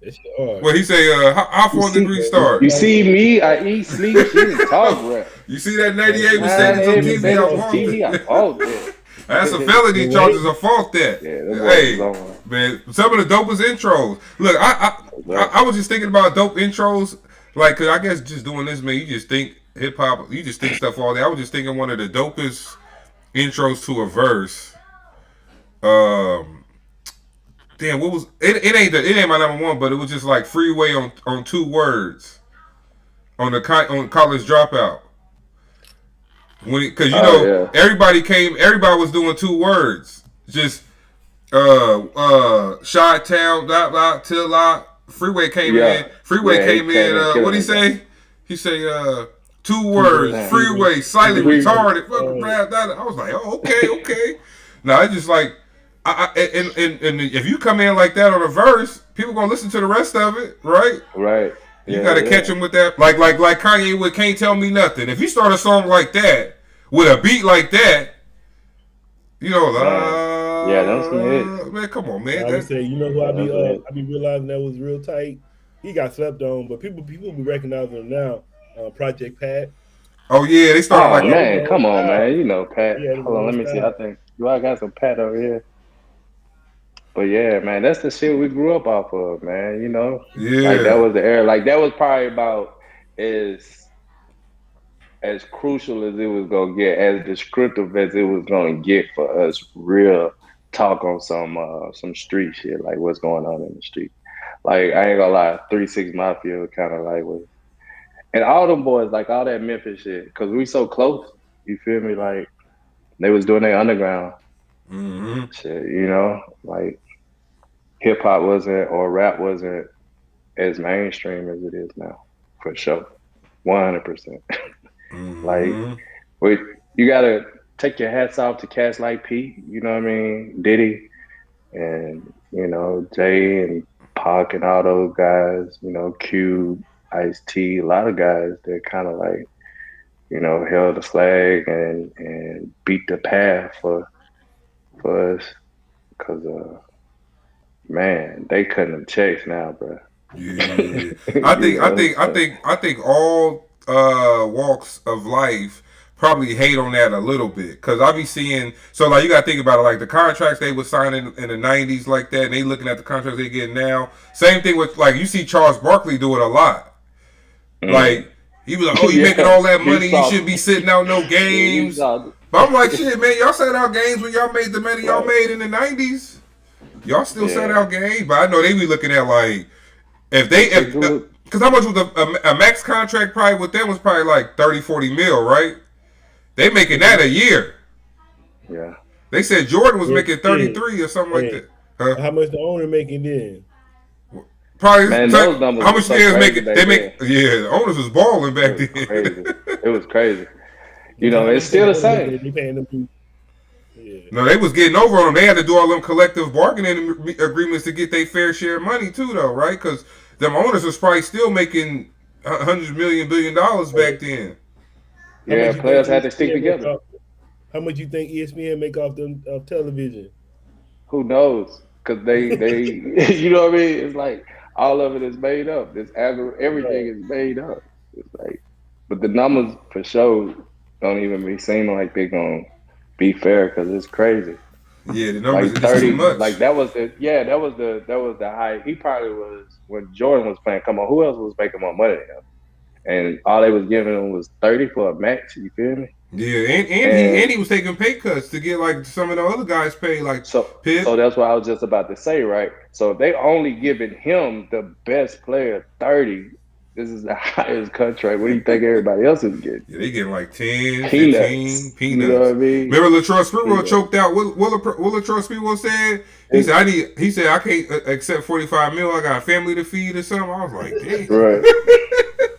That shit hard. What he say? How You 400 see, Degrees you start? see me, I eat, sleep, shit, and talk rap. You see that Like, 98 Nine Mercedes on every TV? I Mercedes on walked TV, I it. bought that. That's a felony the charges. way, I fought that. Yeah, them boys was Hey, on. man, some of the dopest intros. Look, I was just thinking about dope intros. Like, cause I guess just doing this, man, you just think hip hop, you just think stuff all day. I was just thinking one of the dopest intros to a verse. Um, damn, what was it? It ain't my number one, but it was just like freeway on 2 words on on college dropout. Because Oh yeah, everybody was doing 2 words, just Shot Town, dot dot till lot. Freeway came in. yeah, Freeway yeah. He came in. came in What killing he it, though. say? He say 2 two words. words, Damn. Freeway, slightly Three. retarded. Fucking rap. I was like, oh, okay, okay. Now it's just like, and if you come in like that on a verse, people gonna listen to the rest of it, right? Right. You Yeah, gotta catch yeah. him with that, like Kanye with "Can't Tell Me Nothing." If you start a song like that with a beat like that, Man. Yeah, them some hits. man, come on, man. I would say, you know who Yeah, them some hits. I be realizing that was real tight. He got slept on, but people be recognizing him now. Project Pat. Oh yeah, they started Oh like He had his man, own come on, style. man. You know Pat. He had his Hold on, own let me see. I style. think do I got some Pat over here? But yeah, man, that's the shit we grew up off of, man. Like that yeah, was the era. Like that was probably about as as crucial as it was gonna get, as descriptive as it was gonna get for us. Real talk on some street shit, like what's going on in the street. Like I ain't gonna lie, 3 6 Mafia kind of like was, and all them boys, like all that Memphis shit, cause we so close. You feel me? Like they was doing their underground hmm shit. Like hip hop wasn't or rap wasn't as mainstream as it is now, for sure, 100%. Like, hmm wait, you gotta take your hats off to cats like Pete. You know what I mean? Diddy and Jay and Pac and all those guys. Cube, Ice T, a lot of guys that kind of like held the flag and beat the path for us. Cause man, they cutting them checks now, bro. Yeah, You know, so, I think all walks of life probably hate on that a little bit because I be seeing so like you got to think about it like the contracts they were signing in the '90s like that and they looking at the contracts they getting now. Same thing with like you see Charles Barkley do it a lot. mm. Like he was like, oh, you making Yeah, all that he money, you saw, shouldn't be sitting out no he games. saw. But I'm like, shit, man, y'all sat out games when y'all made the money y'all Right. made in the '90s. Y'all still sat Yeah. out games, but I know they be looking at like if they But check if who. because how much was a max contract probably with them was probably like 30, 40 mil, right? They making that a year. Yeah. They said Jordan was Yeah, making yeah. 33 or something like Hey, that. Huh? how much the owner making then? Probably Man, those numbers how were much so they was crazy making? back They then. make yeah. The owners was balling It back was crazy. then. It was crazy. You So know, how much it's you think still the the owner same. making? They paying them. Yeah. No, they was getting over on them. They had to do all them collective bargaining agreements to get their fair share of money too, though, right? Because them owners was probably still making $100 million back then. How much Yeah, you think players had to stick ESPN make together. off? How much you think ESPN make off them of television? Who knows? Because you know what I mean? It's like all of it is made up. Everything Right. is made up. It's like, but the numbers for sure don't even be seeming like they're gonna be fair because it's crazy. Yeah, the numbers Like is too 30, much. like that was the high. He probably was when Jordan was playing. Come on, who else was making more money than him? And all they was giving him was 30 for a match. You feel me? Yeah, and And he was taking pay cuts to get like some of the other guys paid, like so Pip. that's what I was just about to say, right? So if they only giving him the best player 30, this is the highest contract. What do you think everybody else is getting? Yeah, they getting like 10, 15 Peanuts. You know what I peanuts. mean? Remember Latrell Sprewell Peanuts. choked out. What Latrell Sprewell said? He said, He said, I can't accept 45 mil. I got a family to feed or something. I was like, damn. Right.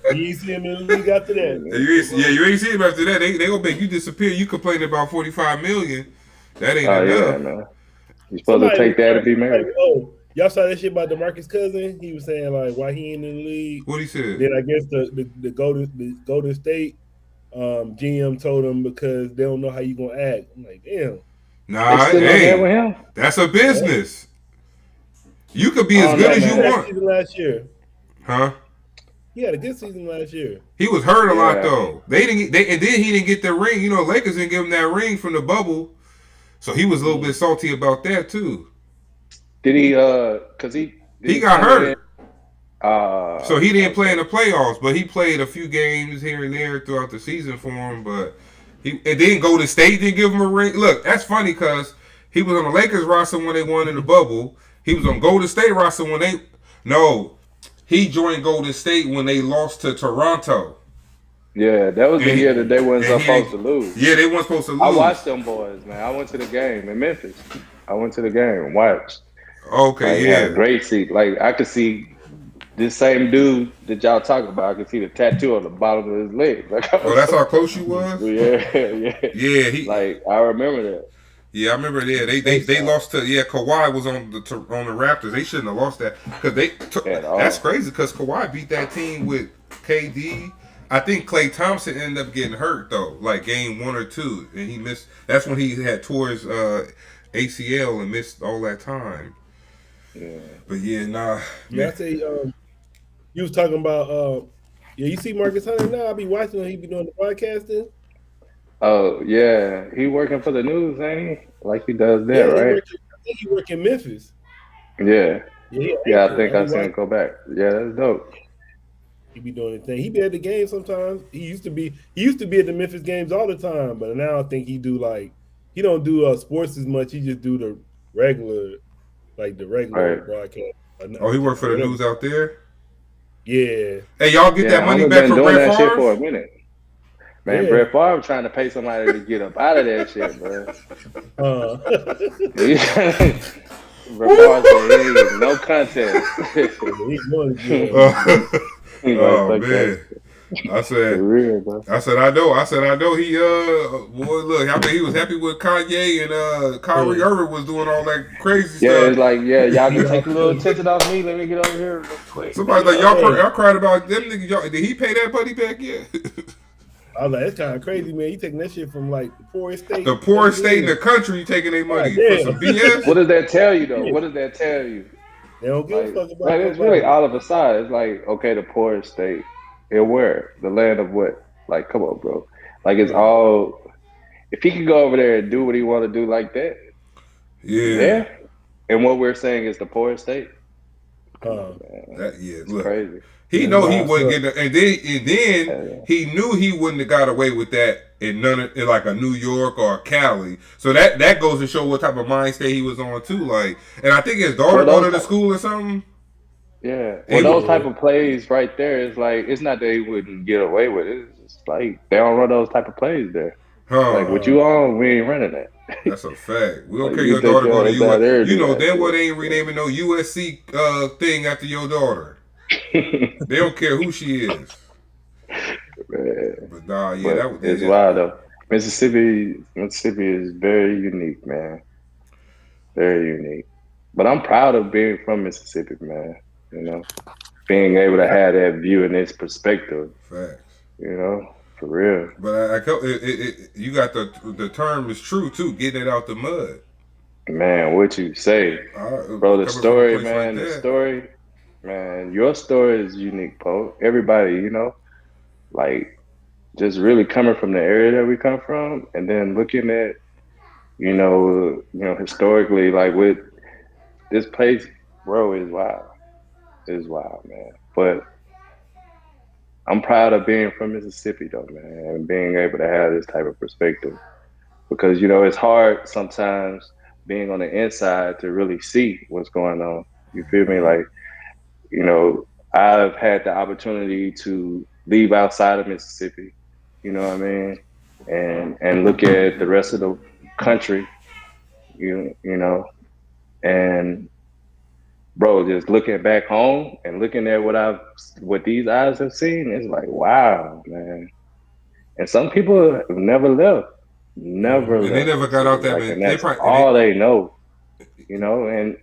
You ain't see him in the league after that. You ain't see him after that. They gonna make you disappear. You complaining about 45 million. That ain't Oh yeah, enough. man. You're supposed to take that to be married. Oh, y'all saw that shit about DeMarcus Cousins? He was saying like why he ain't in the league. What he said? Then I guess the Golden State GM told him because they don't know how you gonna act. I'm like, damn. Nah, They still on there with him? that's a business. You could be I as don't good know, as man. you He had a want, season last year. huh? He had a good season last year. He was hurt a lot Yeah. though. And then he didn't get the ring. You know, Lakers didn't give him that ring from the bubble, so he was a little bit salty about that too. Did he? Cause He got hurt, so he didn't play in okay. the playoffs. But he played a few games here and there throughout the season for him. But and then Golden State didn't give him a ring. Look, that's funny because he was on the Lakers roster when they won in the bubble. He was on Golden State roster when he joined Golden State when they lost to Toronto. Yeah, that was the year that they weren't And supposed to lose. Yeah, they weren't supposed to lose. I watched them boys, man. I went to the game in Memphis. I went to the game and watched. Okay, Like, yeah. had a great seat. Like I could see this same dude that y'all talking about. I could see the tattoo on the bottom of his leg. Like, That's how close you was. yeah. Yeah, Like I remember that. Yeah, I remember. Yeah, they lost to Kawhi was on the Raptors. They shouldn't have lost that because At all. that's crazy because Kawhi beat that team with KD. I think Klay Thompson ended up getting hurt though, like game 1 or 2, and he missed. That's when he had tore his ACL and missed all that time. Yeah. But yeah, nah. Yeah, I say you was talking about yeah, you see Marcus Hunter now. I be watching him. He be doing the podcasting. Oh yeah, he working for the news, ain't he? Like he does that, Yeah, right? I think he work in Memphis. Yeah. Yeah, I think I seen him go back. Yeah, that's dope. He be doing the thing. He be at the game sometimes. He used to be at the Memphis games all the time, but now I think he don't do sports as much. He just do the regular Right. broadcast. Oh, he worked for the news out there. Yeah. Hey, y'all get that money I've back been from doing Brett that shit for a Favre? minute. Man, Yeah. Brett Favre trying to pay somebody to get up out of that shit, bro. Brett Favre said, hey, no contest. He won, yeah. He's Oh like, fuck man. that. I said, For real, bro. I said, I know. He, boy, look, I mean, he was happy with Kanye and Kyrie Irving was doing all that crazy Yeah, stuff. it's like, yeah, y'all can take a little attention off me. Let me get over here real quick. Somebody's like, y'all cried about them niggas. Did he pay that buddy back yet? I was like, that's kind of crazy, man. You taking that shit from like the poorest state The that poorest we state in the in. country taking their God money for some damn. BS. What does that tell you though? Yeah. What does that tell you? They don't give a fuck about Like it's really nobody. all of a side. It's like, okay, the poorest state. And where? The land of what? Like, come on, bro. Like it's Right. all if he could go over there and do what he want to do like that, Yeah, there. And what we're saying is the poorest state. Come on, Uh, man. yeah. It's Look, crazy. he that's know he wild. wasn't Look, getting, and then Yeah. he knew he wouldn't have got away with that in like a New York or a Cali. So that goes to show what type of mind state he was on too. Like, and I think his daughter Well, go to the school or something. yeah. And Well, he those was, type yeah. of plays right there is like it's not that he wouldn't get away with it. It's just like they don't run those type of plays there. Like what huh? you on, we ain't running that. That's a fact. We don't Like care you your think daughter go to it's out US. there to You do know that damn well they ain't renaming no USC thing after your daughter. shit. They don't care who she is. Man. But nah, yeah, But that was it's yeah. wild though. Mississippi is very unique, man. Very unique. But I'm proud of being from Mississippi, man. You know, being able to have that view and this perspective. Facts. You know, for real, But you got the term is true too. Getting it out the mud. man. What you say, bro? The Coming from a story, place like man. The that. story, man. Your story is unique, Poe. Everybody, you know, like just really coming from the area that we come from, and then looking at, historically, like with this place, bro, is wild. Is wild, man. But I'm proud of being from Mississippi, though, man, and being able to have this type of perspective because it's hard sometimes being on the inside to really see what's going on. You feel me? Mm-hmm. Like, I've had the opportunity to leave outside of Mississippi, you know what I mean, and look at the rest of the country, and bro, just looking back home and looking at what these eyes have seen, it's like, wow, man. And some people have never And they left never got out Mississippi, that like, man. and They that's probably all they know, and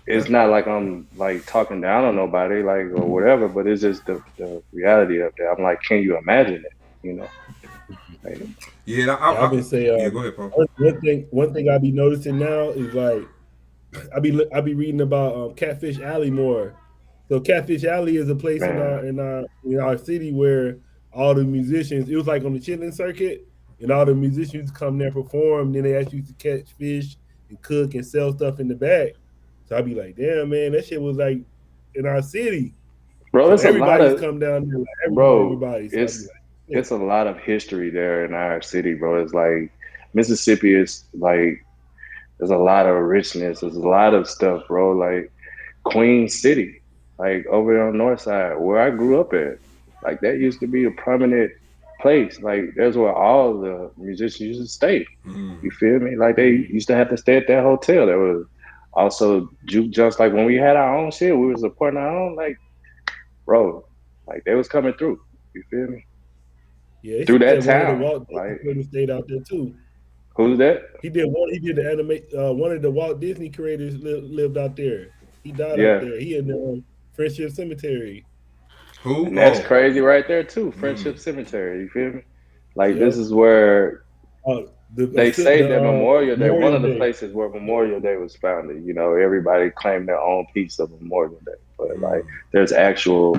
it's that's not like I'm like talking down on nobody, like, or whatever, but it's just the reality of that. I'm like, can you imagine it? You know, like, yeah. Yeah, I've been saying Yeah, go ahead, Paul. one thing I be noticing now is like I be reading about Catfish Alley more. So Catfish Alley is a place in man, our city where all the musicians. It was like on the chilling circuit, and all the musicians come there perform. Then they actually used to catch fish and cook and sell stuff in the back. So I'd be like, damn man, that shit was like in our city. bro, So it's a lot everybody's of come down there, like bro. everybody. So I'd be It's like, it's shit. a lot of history there in our city, bro. It's like Mississippi is like there's a lot of richness. There's a lot of stuff, bro. Like Queen City, like over on the north side where I grew up at. Like that used to be a prominent place. Like that's where all the musicians used to stay. Mm. You feel me? Like they used to have to stay at that hotel. There was also juke junks. Like when we had our own shit, we was supporting our own. Like bro, like they was coming through. You feel me? Yeah, they Through that said one of the town. Walt Disney Like creators stayed out there too. who's that? He did one. He did the animate. One of the Walt Disney creators lived out there. He died out Yeah. there. He in the Friendship Cemetery. Who? And that's Oh. crazy right there too. Mm. Friendship Cemetery. You feel me? Like this Yep. is where The they say that Memorial Day, one Memorial of the Day. places where Memorial Day was founded, everybody claimed their own piece of Memorial Day. But like Mm. there's actual,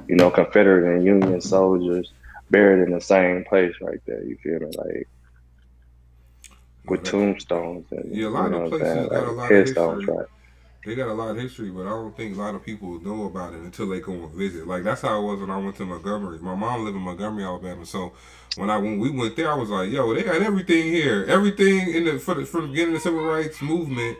Confederate and Union soldiers buried in the same place right there. You feel me? Like No, with that, tombstones and yeah, a you lot know of what I'm saying? places got a Like lot of headstones, history. right? They got a lot of history, but I don't think a lot of people know about it until they go and visit. Like that's how it was when I went to Montgomery. My mom lived in Montgomery, Alabama, so when we went there, I was like, "Yo, they got everything here. Everything from the beginning of the civil rights movement.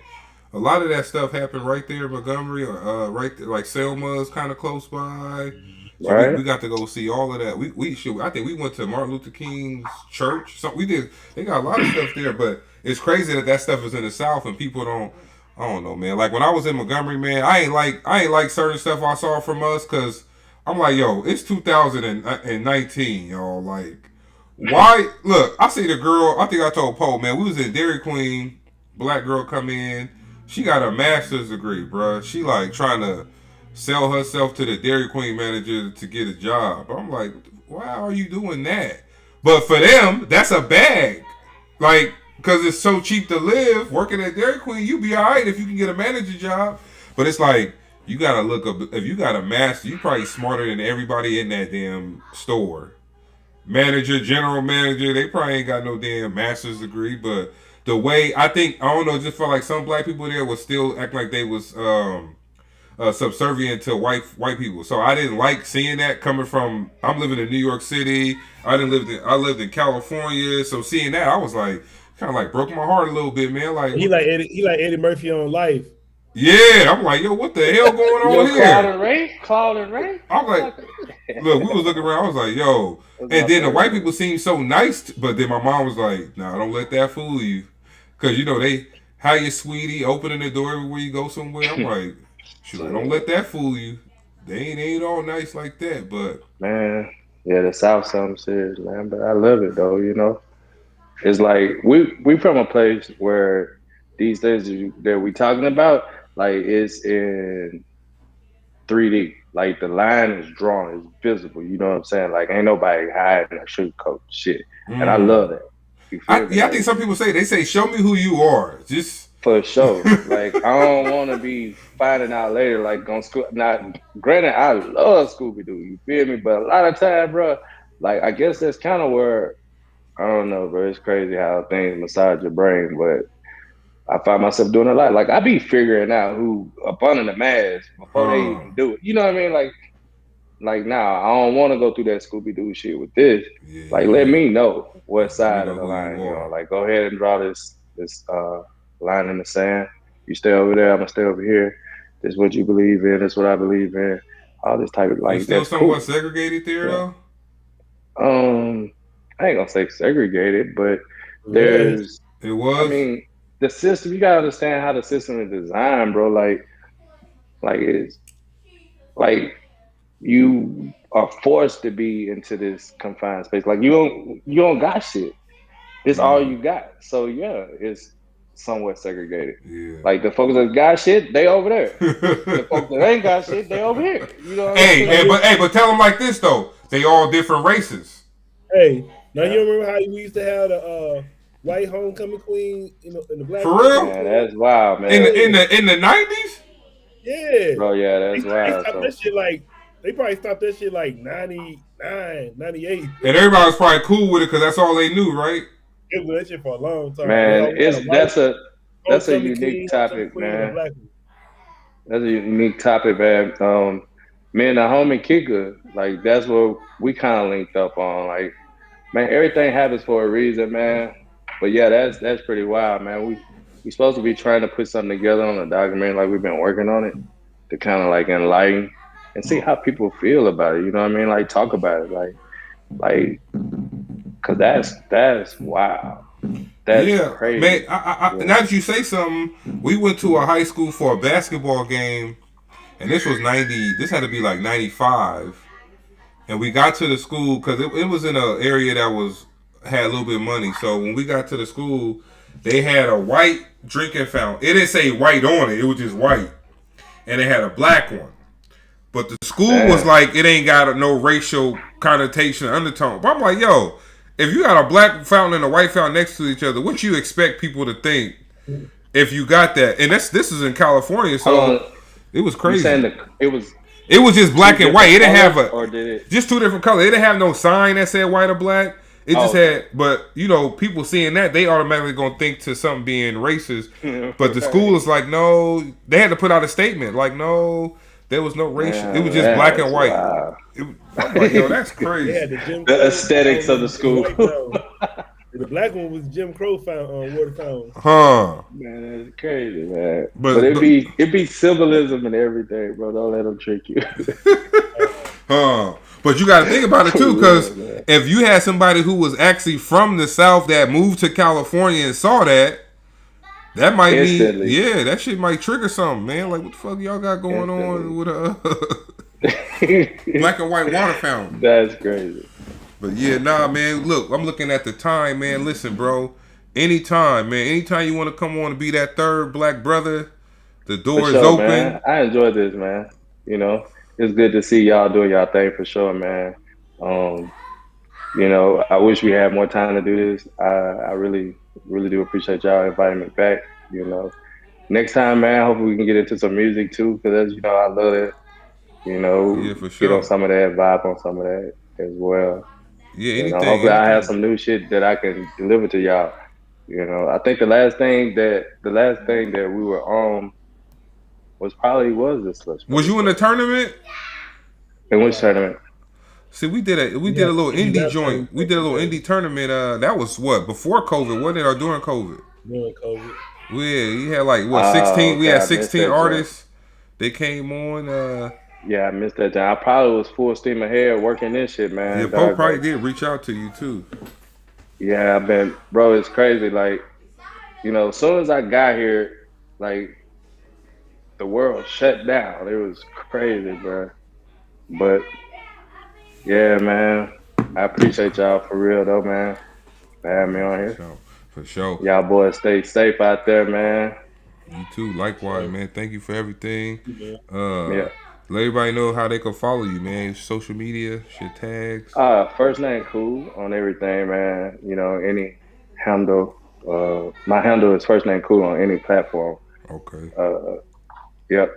A lot of that stuff happened right there in Montgomery, or right there, like Selma's kind of close by. So Right? we got to go see all of that. We should. I think we went to Martin Luther King's church. So we did. They got a lot of stuff there, but it's crazy that stuff is in the South and people don't. I don't know, man. Like when I was in Montgomery, man, I ain't like certain stuff I saw from us because I'm like, yo, it's 2019, y'all. Like, why? Look, I see the girl. I think I told Poe, man, we was in Dairy Queen. Black girl come in. She got a master's degree, bruh. She like trying to sell herself to the Dairy Queen manager to get a job. I'm like, why are you doing that? But for them, that's a bag. Like, because it's so cheap to live, working at Dairy Queen, you be all right if you can get a manager job. But it's like, you got to look up, if you got a master, you probably smarter than everybody in that damn store. Manager, general manager, they probably ain't got no damn master's degree. But the way, I think, I don't know, just felt like some black people there would still act like they was subservient to white people. So I didn't like seeing that coming from. I'm living in New York City. I lived in California. So seeing that, I was like, kind of like broke my heart a little bit, man. Like He like Eddie Murphy on Life. yeah, I'm like, yo, what the hell going on here? Claude and Ray. I'm like, look, we was looking around. I was like, yo, and then the white people seemed so nice, but then my mom was like, nah, don't let that fool you, because you know they, how you sweetie, opening the door everywhere you go somewhere. I'm like, she's like, don't let that fool you. They ain't all nice like that, but Man, yeah, the South something serious, man. But I love it though, you know. It's like we from a place where these things that we talking about, like it's in 3D. Like the line is drawn, it's visible. You know what I'm saying? Like ain't nobody hiding or sugarcoat shit, and I love that. You feel me? I think some people they say, show me who you are, just For sure. Like I don't want to be finding out later. Like on school. Not granted, I love Scooby Doo. You feel me? But a lot of time, bro. Like I guess that's kind of where I don't know, bro. It's crazy how things massage your brain, but I find myself doing a lot. Like I be figuring out who up under the mask before they even do it. You know what I mean? Like now, I don't want to go through that Scooby Doo shit with this. yeah, Like let me know what side know of the who line you you are. on. Like go ahead and draw this line in the sand. You stay over there, I'm gonna stay over here. This is what you believe in. This is what I believe in. All this type of You like still that's somewhat cool. segregated there Yeah. though. I ain't gonna say segregated, but Was. there's It I was. mean, the system. You gotta understand how the system is designed, bro. Like it's like you are forced to be into this confined space. Like you don't got shit. It's all you got. So yeah, it's somewhat segregated. Yeah. Like the folks that got shit, they over there. The folks that ain't got shit, they over here. You know what I'm saying? But tell them like this though. They all different races. Hey, now Yeah. you remember how we used to have the white homecoming queen, and the black For homecoming real? Man, queen? that's wild, In man. the 90s? Yeah. Bro, yeah, They, that's they wild. stopped So that shit like they probably stopped that shit like 99, 98. And everybody was probably cool with it because that's all they knew, right? It was that shit for a long time. They man, always had a it's white that's a homecoming unique king, homecoming topic, queen, and a man. black one. That's a unique topic, man. Me and the homie Kika, like that's what we kind of linked up on. Like, man, everything happens for a reason, man. But yeah, that's pretty wild, man. We supposed to be trying to put something together on a document, like we've been working on it to kind of like enlighten and see how people feel about it. You know what I mean? Like talk about it, like, cause that's wild. That's Yeah, man. crazy. Yeah. Now that you say something, we went to a high school for a basketball game, and this was 90. This had to be like 95, and we got to the school because it was in an area that had a little bit of money. So when we got to the school, they had a white drinking fountain. It didn't say white on it; it was just white, and it had a black one. But the school was Damn. like, it ain't got no racial connotation or undertone. But I'm like, yo, if you got a black fountain and a white fountain next to each other, what you expect people to think if you got that? And this is in California, Hold so on. it was You saying crazy. it was It was just two black and white. different It didn't have colors, or did it? just two different colors. It didn't have no sign that said white or black. It just Oh, had, but you know, people seeing that, they automatically gonna think to something being racist. But the school is like, no, they had to put out a statement like, no, there was no racial. It was just black and That's white. wild. I'm like, yo, that's They crazy. had the Jim The Crow aesthetics of fountain the and school. white fountain. And the black one was Jim Crow fountain, water fountain. Huh. Man, that's crazy, man. But But it be symbolism and everything, bro. Don't let them trick you. But you got to think about it too, because Yeah, man. if you had somebody who was actually from the South that moved to California and saw that, that might be, Instantly. yeah, that shit might trigger something, man. Like, what the fuck y'all got going on with black and white water fountain? That's crazy. But yeah, nah, man. Look, I'm looking at the time, man. Listen, bro. Anytime, man. Anytime you want to come on and be that third black brother, the door For is sure, open. man. I enjoyed this, man. You know, it's good to see y'all doing y'all thing for sure, man. Um, you know, I wish we had more time to do this. I really, really do appreciate y'all inviting me back. You know, next time, man, hopefully we can get into some music too, because as you know, I love it. You Yeah, know, for get on sure. some of that, vibe on some of that as well. Yeah, You know, anything, hopefully I have anything. some new shit that I can deliver to y'all. You know, I think the last thing that we were on was this Slush Was Puppy you in the thing. tournament? In which Uh, tournament? See, we we did a had little Indy indie last joint. time We did a little indie tournament. That was what, before COVID, wasn't it, or during COVID? during COVID. Yeah, he had like what, Oh, 16. We okay, had I missed 16 that jump. artists. They came on. Yeah, I missed that jump. I probably was full steam ahead working this shit, Yeah, man. Pope Dog, probably like, did reach out to you too. yeah, I've been, bro. It's crazy. Like, you know, as soon as I got here, like the world shut down. It was crazy, bro. But yeah, man, I appreciate y'all for real though, man, for having me Yeah, on for here. sure, for sure. Y'all boys stay safe out there, man. You too, likewise, So, man. Thank you for everything. you know, Uh, Yeah. let everybody know how they can follow you, man. Social media, shit tags. First name cool on everything, man. You know, any handle. My handle is first name cool on any platform. Okay. Uh, yep.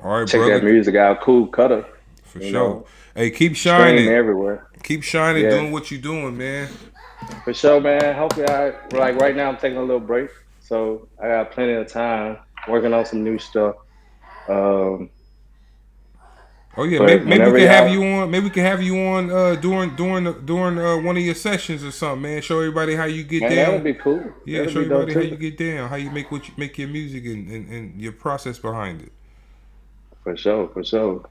All right, Check that brother. music out. Cool Cutter. For You sure. know, Hey, keep stream shining. everywhere. Keep shining, Yeah, doing what you doing, man. for sure, man. Hopefully, like right now I'm taking a little break, so I got plenty of time working on some new stuff. Um, Oh yeah, but maybe we whenever can have you y'all, on. Maybe we can have you on during one of your sessions or something, man. Show everybody how you get man, that'll down. be cool. Yeah, That'll show be dope everybody how too. you get down, how you make your music and your process behind it. For sure, for sure.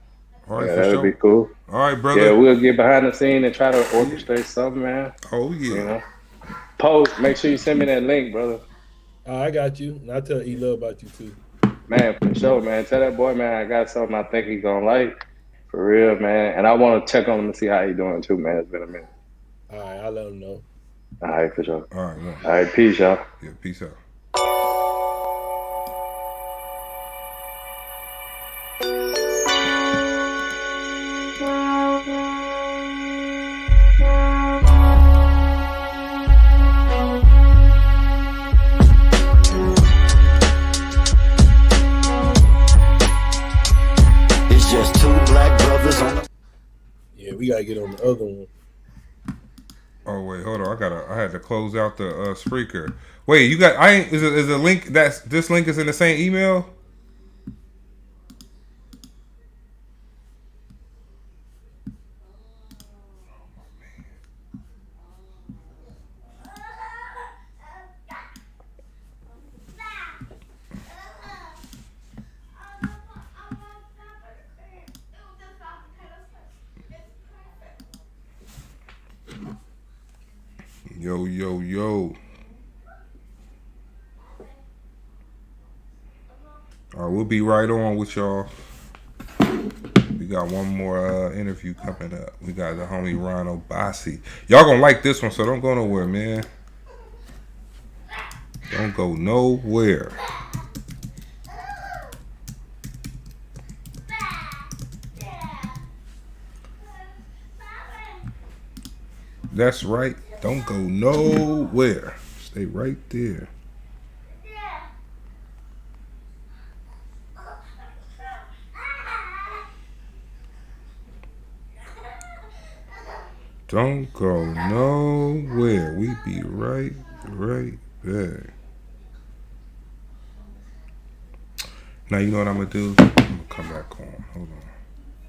All right, Yeah, for that'll be sure. cool. All right, Yeah, brother. we'll get behind the scene and try to Yeah. orchestrate something, man. Oh You yeah. know, Post. Make sure you send me that link, brother. I got you, and I tell E Love about you too. Man, for sure, man. Tell that boy, man, I got something I think he gonna like. For real, man. And I want to check on him and see how he doing too, man. It's been a minute. All right, I'll let him know. All right, for sure. All right, one. All right, peace, y'all. Yeah, peace out. It's just two black brothers on the Yeah, we gotta get on the other one. Oh wait, hold on. I had to close out the Spreaker. Wait, you got I ain't is a link that's this link is in the same email? Yo, yo, yo. All right, we'll be right on with y'all. We got one more interview coming up. We got the homie Ron Obasi. Y'all gonna like this one, so don't go nowhere, man. Don't go nowhere. That's right. Don't go nowhere. Stay right there. Don't go nowhere. We be right back. Now you know what I'm gonna do? I'm gonna come back on. Hold on.